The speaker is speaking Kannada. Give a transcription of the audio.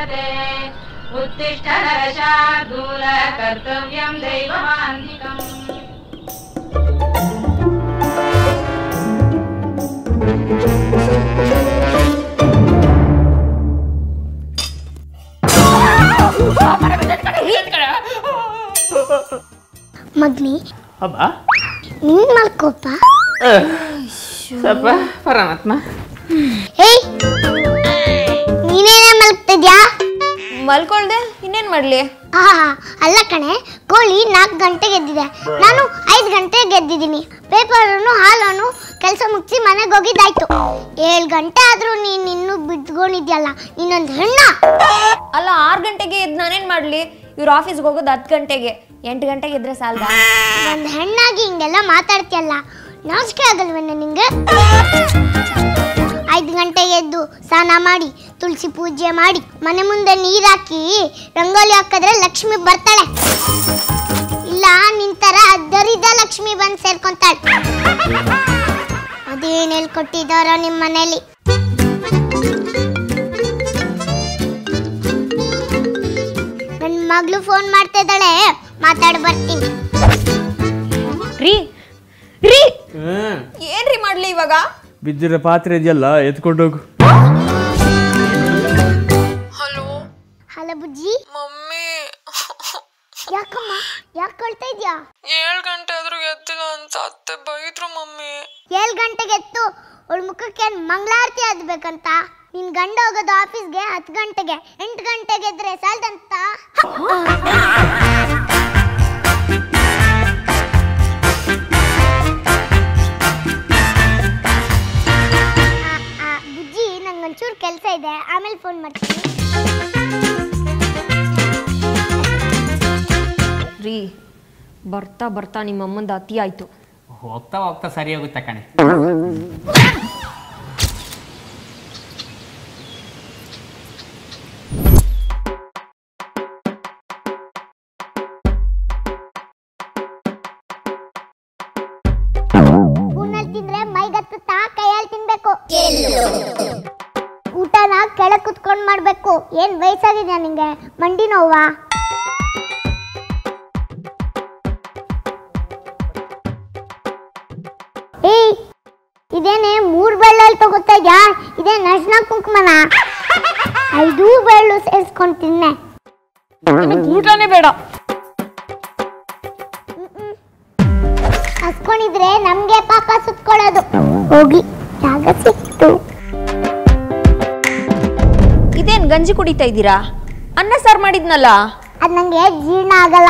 वर्तते उत्तिष्ठ नरशार्दूल कर्तव्यं दैवमान्तिकम् ಮಗ್ನಿ ಅಬ್ಬ ನೀನ್ ಮಲ್ಕೋಪ ಸ್ವಲ್ಪ ಪರಮಾತ್ಮ ಏಯ್ ನೀನೇನೇ ಮಲ್ಕ್ತಿದ್ಯಾ ಮಲ್ಕೊಳ್ದೆ ಇನ್ನೇನ್ ಮಾಡ್ಲಿ ಅಲ್ಲ ಕಣೆ ಕೋಳಿ 4 ಗಂಟೆಗೆ ಎದ್ದಿದೆ ನಾನು 5 ಗಂಟೆಗೆ ಎದ್ದಿದ್ದೀನಿ ಪೇಪರನ್ನು ಹಾಲನ್ನು ಕೆಲಸ ಮುಗಿಸಿ ಮನೆಗೆ ಹೋಗಿದ್ದಾಯ್ತು 7 ಗಂಟೆ ಆದ್ರೂ ನೀನ್ ಇನ್ನೂ ಬಿಟ್ಕೊಂಡಿದ್ಯಲ್ಲ ನೀನೊಂದು ಹೆಣ್ಣ ಅಲ್ಲ 6 ಗಂಟೆಗೆ ಎದ್ದು ನಾನೇನ್ ಮಾಡ್ಲಿ ಇವ್ರ ಆಫೀಸ್ಗೆ ಹೋಗೋದು 10 ಗಂಟೆಗೆ 8 ಗಂಟೆಗೆ ಎದ್ರೆ ಸಾಲದ ಒಂದು ಹೆಣ್ಣಾಗಿ ಹಿಂಗೆಲ್ಲ ಮಾತಾಡ್ತೀಯಲ್ಲ ನಾಚಿಕೆ ಆಗಲ್ವೇನ ನಿಂಗೆ 5 ಗಂಟೆಗೆ ಎದ್ದು ಸ್ನಾನ ಮಾಡಿ ತುಳಸಿ ಪೂಜೆ ಮಾಡಿ ಮನೆ ಮುಂದೆ ನೀರು ಹಾಕಿ ರಂಗೋಲಿ ಹಾಕಿದ್ರೆ ಲಕ್ಷ್ಮಿ ಬರ್ತಾಳೆ ಇಲ್ಲ ನಿಂತರ ದರಿದ ಲಕ್ಷ್ಮಿ ಬಂದು ಸೇರ್ಕೊಂತಾಳೆ ಅದೇನು ಹೇಳ್ಕೊಟ್ಟಿದ್ದಾರೋ ನಿಮ್ಮ ಮನೇಲಿ ನನ್ನ ಮಗಳು ಫೋನ್ ಮಾಡ್ತಾ ಇದ್ದಾಳೆ ಮಾತಾಡಿ ಬರ್ತೀನಿ ರೀ ರೀ ಏನ್ರಿ ಮಾಡ್ಲಿ ಇವಾಗ ಬಿದ್ದಿರೋ ಪಾತ್ರೆ ಇದೆಯಲ್ಲ ಎತ್ಕೊಂಡೋಗು ಹಲೋ ಹಲೋ ಬುಜ್ಜಿ ಮಮ್ಮಿ ಯಾಕಮ್ಮ ಯಾಕೆ ಕೊಳ್ತಾ ಇದ್ಯಾ 7 ಗಂಟೆ ಆದ್ರೂ ಎದ್ದಿಲ್ಲ ಅಂತ ಅತ್ತೆ ಬೈದ್ರು ಮಮ್ಮಿ 7 ಗಂಟೆಗೆ ಎತ್ತು ಅವಳ ಮುಖಕ್ಕೆ ಮಂಗಳಾರತಿ ಆಗ್ಬೇಕಂತ ನಿನ್ ಗಂಡ ಹೋಗೋದು ಆಫೀಸ್ಗೆ 10 ಗಂಟೆಗೆ 8 ಗಂಟೆಗೆ ಎದ್ರೆ ಸಾಲ್ದಂತ ಬುಜ್ಜಿ ನಂಗೊಂಚೂರು ಕೆಲಸ ಇದೆ ಆಮೇಲೆ ಫೋನ್ ಮಾಡ್ತೀನಿ ರೀ ಬರ್ತಾ ಬರ್ತಾ ನಿಮ್ಮ ಅಮ್ಮಂದ ಅತಿ ಆಯ್ತು ಹೋಗ್ತಾ ಹೋಗ್ತಾ ಸರಿ ಹೋಗುತ್ತೆ ಕಣೆ ಸ್ಪೂನಲ್ಲಿ ತಿಂದ್ರೆ ಮೈಗತ್ತುತ್ತಾ ಕೈಯಲ್ಲಿ ತಿನ್ಬೇಕು ಊಟನ ಕೆಳಗೆ ಕುತ್ಕೊಂಡು ಮಾಡ್ಬೇಕು ಏನ್ ವಯಸ್ಸಾಗಿದ್ಯಾ ನಿಂಗೆ ಮಂಡಿ ನೋವಾ ಏಯ್ ಇದೇನೆ 3 ಬೆಳ್ಳಲ್ಲಿ ತಗೋತಾ ಇದ್ಯಾ ಇದೇ ನರ್ಸ್ನ ಕುಂಕುಮನ 5 ಬೆಳ್ಳು ಸೇರಿಸ್ಕೊಂಡು ತಿನ್ನೆ ಊಟನೇ ಬೇಡ ಹಸ್ಕೊಂಡಿದ್ರೆ ನಮ್ಗೆ ಪಾಪ ಸುತ್ಕೊಳ್ಳೋದು ಹೋಗಿ ಜಾಗ ಸಿಕ್ತು ಇದೇನ್ ಗಂಜಿ ಕುಡಿತಾ ಇದ್ದೀರಾ ಅನ್ನ ಸಾರು ಮಾಡಿದ್ನಲ್ಲ ಅದ್ ನಂಗೆ ಜೀರ್ಣ ಆಗಲ್ಲ